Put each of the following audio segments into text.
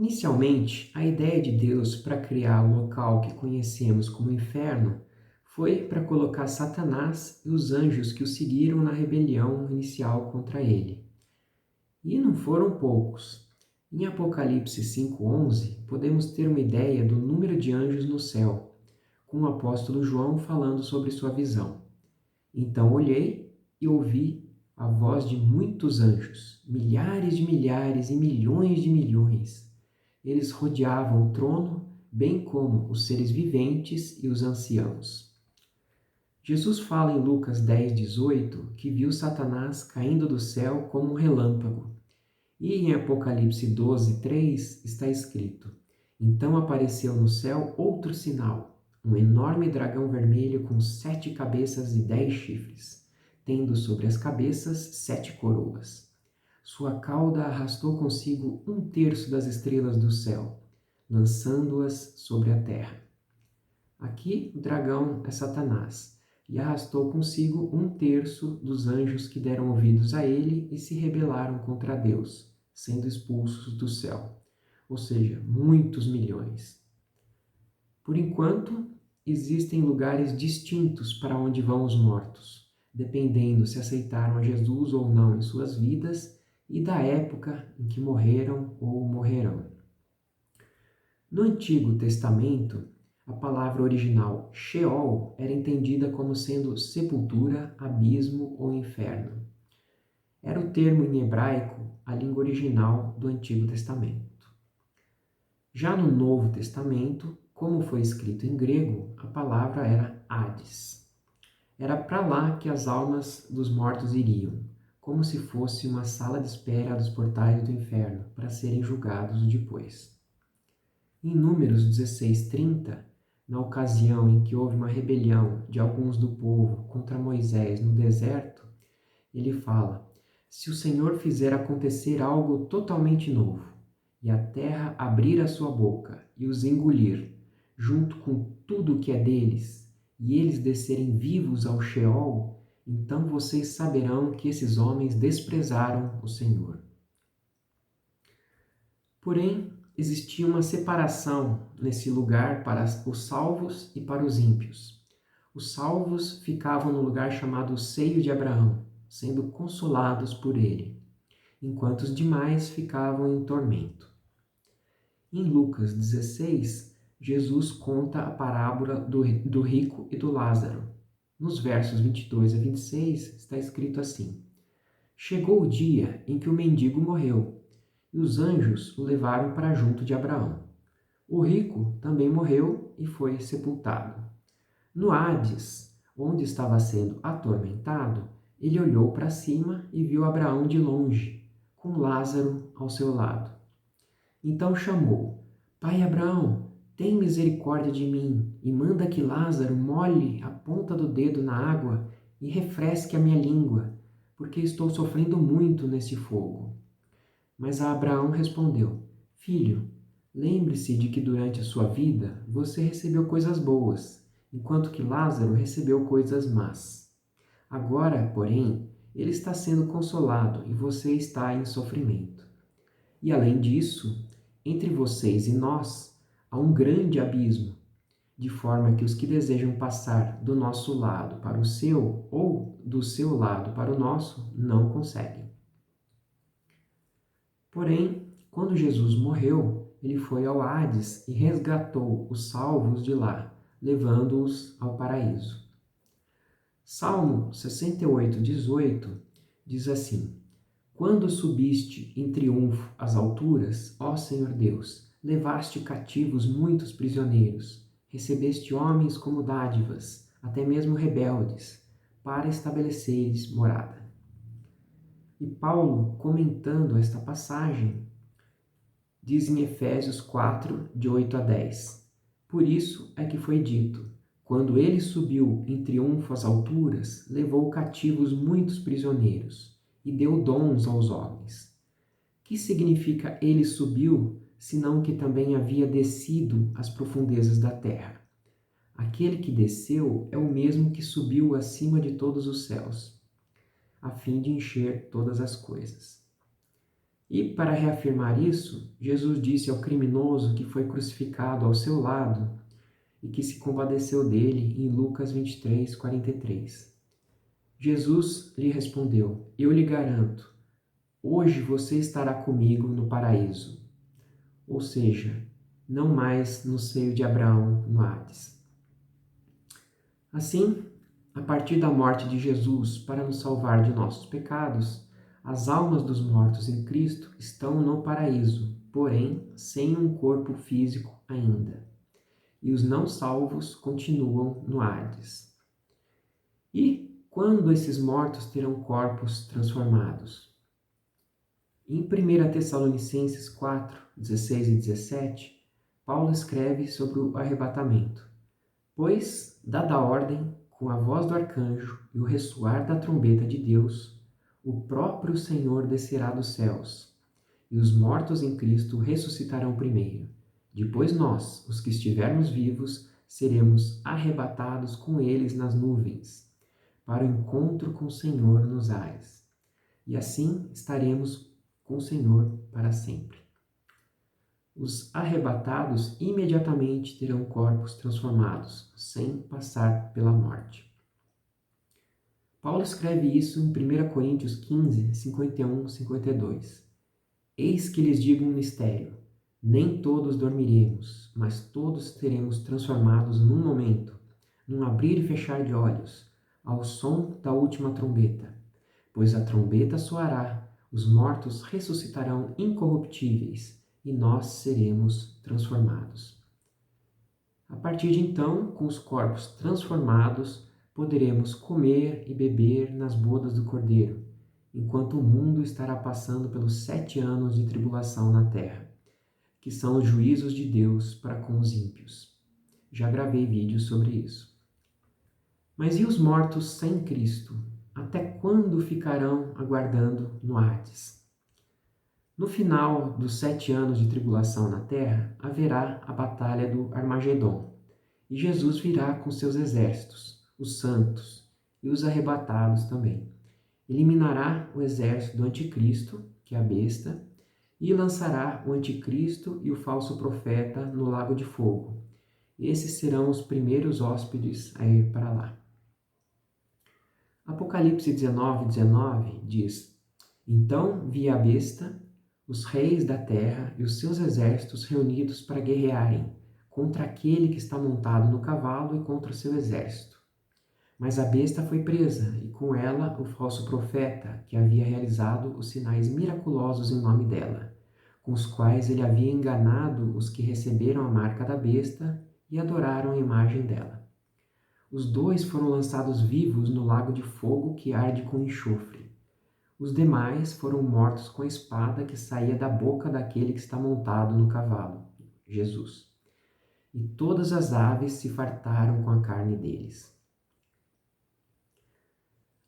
Inicialmente, a ideia de Deus para criar o local que conhecemos como inferno foi para colocar Satanás e os anjos que o seguiram na rebelião inicial contra ele. E não foram poucos. Em Apocalipse 5:11, podemos ter uma ideia do número de anjos no céu, com o apóstolo João falando sobre sua visão. Então olhei e ouvi a voz de muitos anjos, milhares de milhares e milhões de milhões. Eles rodeavam o trono, bem como os seres viventes e os anciãos. Jesus fala em Lucas 10:18 que viu Satanás caindo do céu como um relâmpago. E em Apocalipse 12:3 está escrito: Então apareceu no céu outro sinal, um enorme dragão vermelho com 7 cabeças e 10 chifres, tendo sobre as cabeças 7 coroas. Sua cauda arrastou consigo 1/3 das estrelas do céu, lançando-as sobre a terra. Aqui o dragão é Satanás, e arrastou consigo 1/3 dos anjos que deram ouvidos a ele e se rebelaram contra Deus, sendo expulsos do céu, ou seja, muitos milhões. Por enquanto, existem lugares distintos para onde vão os mortos, dependendo se aceitaram a Jesus ou não em suas vidas e da época em que morreram ou morrerão. No Antigo Testamento, a palavra original Sheol era entendida como sendo sepultura, abismo ou inferno. Era o termo em hebraico, a língua original do Antigo Testamento. Já no Novo Testamento, como foi escrito em grego, a palavra era Hades. Era para lá que as almas dos mortos iriam, como se fosse uma sala de espera dos portais do inferno, para serem julgados depois. Em Números 16:30, na ocasião em que houve uma rebelião de alguns do povo contra Moisés no deserto, ele fala: Se o Senhor fizer acontecer algo totalmente novo, e a terra abrir a sua boca e os engolir, junto com tudo o que é deles, e eles descerem vivos ao Sheol, então vocês saberão que esses homens desprezaram o Senhor. Porém, existia uma separação nesse lugar para os salvos e para os ímpios. Os salvos ficavam no lugar chamado Seio de Abraão, sendo consolados por ele, enquanto os demais ficavam em tormento. Em Lucas 16, Jesus conta a parábola do rico e do Lázaro. Nos versos 22 a 26 está escrito assim: Chegou o dia em que o mendigo morreu, e os anjos o levaram para junto de Abraão. O rico também morreu e foi sepultado. No Hades, onde estava sendo atormentado, ele olhou para cima e viu Abraão de longe, com Lázaro ao seu lado. Então chamou: Pai Abraão, tem misericórdia de mim e manda que Lázaro molhe a ponta do dedo na água e refresque a minha língua, porque estou sofrendo muito nesse fogo. Mas Abraão respondeu: Filho, lembre-se de que durante a sua vida você recebeu coisas boas, enquanto que Lázaro recebeu coisas más. Agora, porém, ele está sendo consolado e você está em sofrimento. E além disso, entre vocês e nós há um grande abismo, de forma que os que desejam passar do nosso lado para o seu ou do seu lado para o nosso não conseguem. Porém, quando Jesus morreu, ele foi ao Hades e resgatou os salvos de lá, levando-os ao paraíso. Salmo 68:18 diz assim: Quando subiste em triunfo às alturas, ó Senhor Deus, levaste cativos muitos prisioneiros, recebeste homens como dádivas, até mesmo rebeldes, para estabeleceres morada. E Paulo, comentando esta passagem, diz em Efésios 4, de 8 a 10: Por isso é que foi dito: quando ele subiu em triunfo às alturas, levou cativos muitos prisioneiros e deu dons aos homens. Que significa ele subiu, senão que também havia descido às profundezas da terra? Aquele que desceu é o mesmo que subiu acima de todos os céus, a fim de encher todas as coisas. E para reafirmar isso, Jesus disse ao criminoso que foi crucificado ao seu lado e que se compadeceu dele em Lucas 23, 43. Jesus lhe respondeu: Eu lhe garanto, hoje você estará comigo no paraíso. Ou seja, não mais no seio de Abraão, no Hades. Assim, a partir da morte de Jesus para nos salvar de nossos pecados, as almas dos mortos em Cristo estão no paraíso, porém sem um corpo físico ainda. E os não salvos continuam no Hades. E quando esses mortos terão corpos transformados? Em 1 Tessalonicenses 4, 16 e 17, Paulo escreve sobre o arrebatamento. Pois, dada a ordem, com a voz do arcanjo e o ressoar da trombeta de Deus, o próprio Senhor descerá dos céus, e os mortos em Cristo ressuscitarão primeiro. Depois nós, os que estivermos vivos, seremos arrebatados com eles nas nuvens, para o encontro com o Senhor nos ares. E assim estaremos com o Senhor para sempre. Os arrebatados imediatamente terão corpos transformados, sem passar pela morte. Paulo escreve isso em 1 Coríntios 15, 51, 52. Eis que lhes digo um mistério: nem todos dormiremos, mas todos seremos transformados num momento, num abrir e fechar de olhos, ao som da última trombeta. Pois a trombeta soará, os mortos ressuscitarão incorruptíveis, e nós seremos transformados. A partir de então, com os corpos transformados, poderemos comer e beber nas bodas do Cordeiro, enquanto o mundo estará passando pelos 7 anos de tribulação na terra, que são os juízos de Deus para com os ímpios. Já gravei vídeos sobre isso. Mas e os mortos sem Cristo? Até quando ficarão aguardando no Hades? No final dos 7 anos de tribulação na terra, haverá a batalha do Armagedon, e Jesus virá com seus exércitos, os santos e os arrebatados também. Eliminará o exército do anticristo, que é a besta, e lançará o anticristo e o falso profeta no lago de fogo. Esses serão os primeiros hóspedes a ir para lá. Apocalipse 19, 19 diz: Então vi a besta, os reis da terra e os seus exércitos reunidos para guerrearem contra aquele que está montado no cavalo e contra o seu exército. Mas a besta foi presa, e com ela o falso profeta, que havia realizado os sinais miraculosos em nome dela, com os quais ele havia enganado os que receberam a marca da besta e adoraram a imagem dela. Os 2 foram lançados vivos no lago de fogo que arde com enxofre. Os demais foram mortos com a espada que saía da boca daquele que está montado no cavalo, Jesus. E todas as aves se fartaram com a carne deles.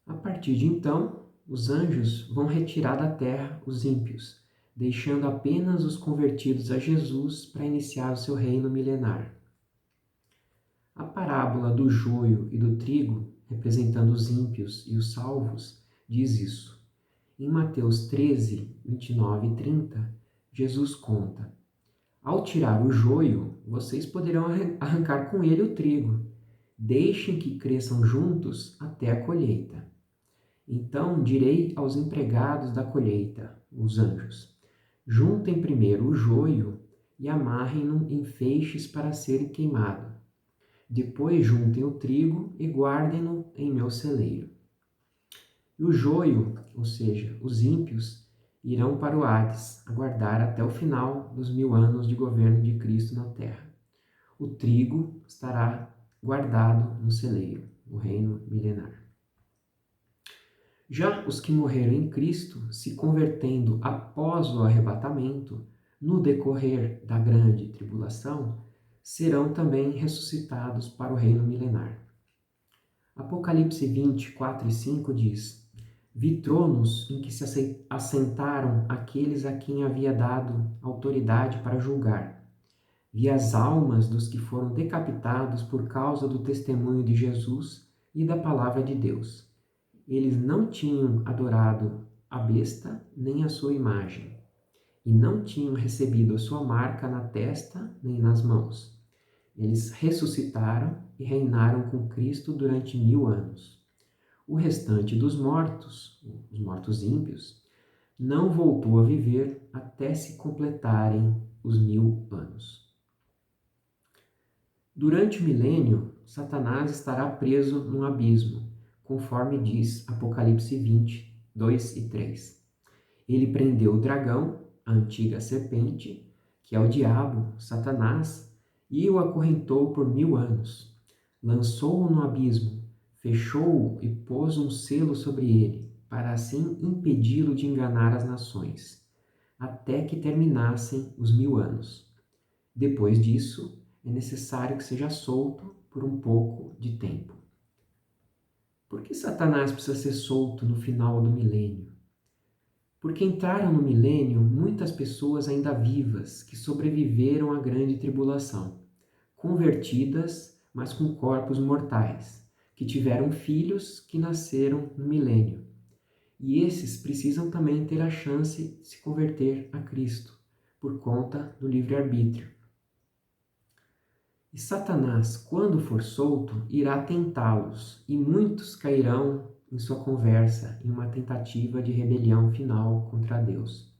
A partir de então, os anjos vão retirar da terra os ímpios, deixando apenas os convertidos a Jesus para iniciar o seu reino milenar. A parábola do joio e do trigo, representando os ímpios e os salvos, diz isso. Em Mateus 13, 29 e 30, Jesus conta: Ao tirar o joio, vocês poderão arrancar com ele o trigo. Deixem que cresçam juntos até a colheita. Então direi aos empregados da colheita, os anjos: juntem primeiro o joio e amarrem-no em feixes para ser queimado. Depois juntem o trigo e guardem-no em meu celeiro. E o joio, ou seja, os ímpios, irão para o Hades, aguardar até o final dos 1000 anos de governo de Cristo na terra. O trigo estará guardado no celeiro, no reino milenar. Já os que morreram em Cristo, se convertendo após o arrebatamento, no decorrer da grande tribulação, serão também ressuscitados para o reino milenar. Apocalipse 20, 4 e 5 diz: Vi tronos em que se assentaram aqueles a quem havia dado autoridade para julgar. Vi as almas dos que foram decapitados por causa do testemunho de Jesus e da palavra de Deus. Eles não tinham adorado a besta nem a sua imagem. e não tinham recebido a sua marca na testa nem nas mãos. Eles ressuscitaram e reinaram com Cristo durante 1000 anos. O restante dos mortos, os mortos ímpios, não voltou a viver até se completarem os 1000 anos. Durante o milênio, Satanás estará preso num abismo, conforme diz Apocalipse 20, 2 e 3. Ele prendeu o dragão, a antiga serpente, que é o diabo, Satanás, e o acorrentou por 1000 anos. Lançou-o no abismo, fechou-o e pôs um selo sobre ele, para assim impedi-lo de enganar as nações, até que terminassem os 1000 anos. Depois disso, é necessário que seja solto por um pouco de tempo. Por que Satanás precisa ser solto no final do milênio? Porque entraram no milênio muitas pessoas ainda vivas que sobreviveram à grande tribulação, convertidas, mas com corpos mortais, que tiveram filhos que nasceram no milênio. E esses precisam também ter a chance de se converter a Cristo, por conta do livre-arbítrio. E Satanás, quando for solto, irá tentá-los, e muitos cairão em sua conversa, em uma tentativa de rebelião final contra Deus.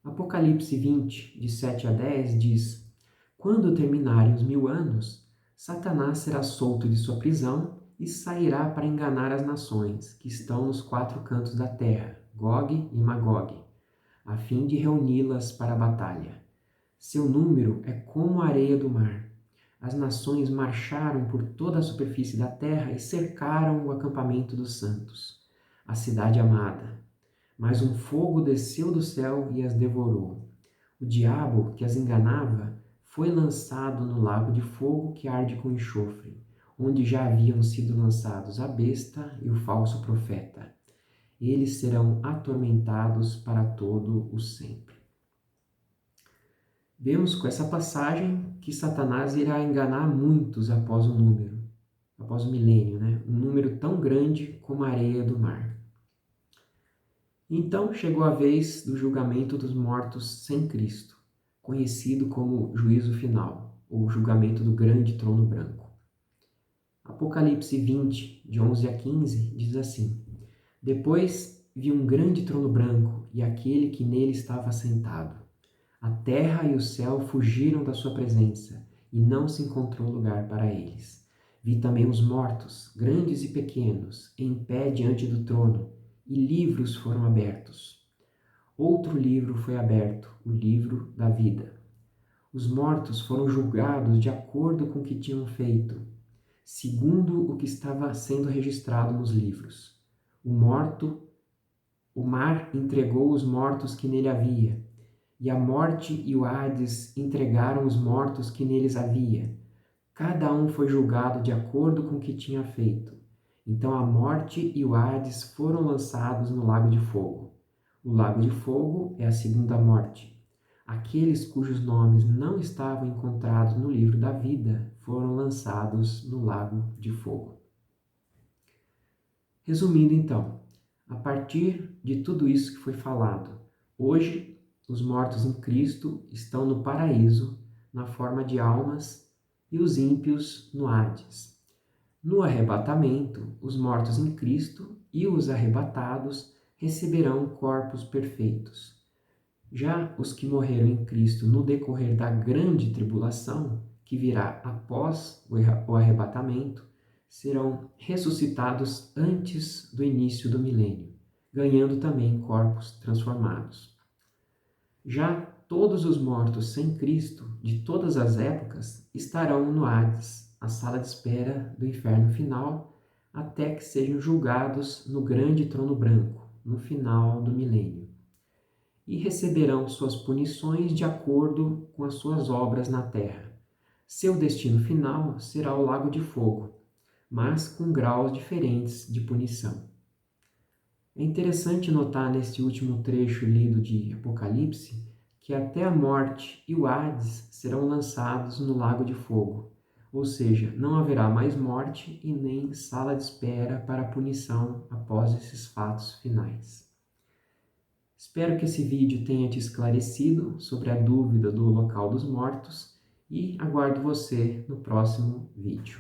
Apocalipse 20, de 7 a 10, diz: Quando terminarem os 1000 anos, Satanás será solto de sua prisão e sairá para enganar as nações que estão nos 4 cantos da terra, Gog e Magog, a fim de reuni-las para a batalha. Seu número é como a areia do mar. As nações marcharam por toda a superfície da terra e cercaram o acampamento dos santos, a cidade amada. Mas um fogo desceu do céu e as devorou. O diabo, que as enganava, foi lançado no lago de fogo que arde com enxofre, onde já haviam sido lançados a besta e o falso profeta. Eles serão atormentados para todo o sempre. Vemos com essa passagem que Satanás irá enganar muitos após o milênio, né? Um número tão grande como a areia do mar. Então chegou a vez do julgamento dos mortos sem Cristo, conhecido como juízo final, ou julgamento do grande trono branco. Apocalipse 20, de 11 a 15, diz assim: Depois vi um grande trono branco e aquele que nele estava sentado. A terra e o céu fugiram da sua presença, e não se encontrou lugar para eles. Vi também os mortos, grandes e pequenos, em pé diante do trono, e livros foram abertos. Outro livro foi aberto, o livro da vida. Os mortos foram julgados de acordo com o que tinham feito, segundo o que estava sendo registrado nos livros. O mar entregou os mortos que nele havia, e a morte e o Hades entregaram os mortos que neles havia. Cada um foi julgado de acordo com o que tinha feito. Então a morte e o Hades foram lançados no lago de fogo. O lago de fogo é a segunda morte. Aqueles cujos nomes não estavam encontrados no livro da vida foram lançados no lago de fogo. Resumindo então, a partir de tudo isso que foi falado, hoje os mortos em Cristo estão no paraíso, na forma de almas, e os ímpios no Hades. No arrebatamento, os mortos em Cristo e os arrebatados receberão corpos perfeitos. Já os que morreram em Cristo no decorrer da grande tribulação, que virá após o arrebatamento, serão ressuscitados antes do início do milênio, ganhando também corpos transformados. Já todos os mortos sem Cristo, de todas as épocas, estarão no Hades, a sala de espera do inferno final, até que sejam julgados no grande trono branco, no final do milênio. E receberão suas punições de acordo com as suas obras na terra. Seu destino final será o lago de fogo, mas com graus diferentes de punição. É interessante notar neste último trecho lido de Apocalipse que até a morte e o Hades serão lançados no lago de fogo, ou seja, não haverá mais morte e nem sala de espera para a punição após esses fatos finais. Espero que esse vídeo tenha te esclarecido sobre a dúvida do local dos mortos e aguardo você no próximo vídeo.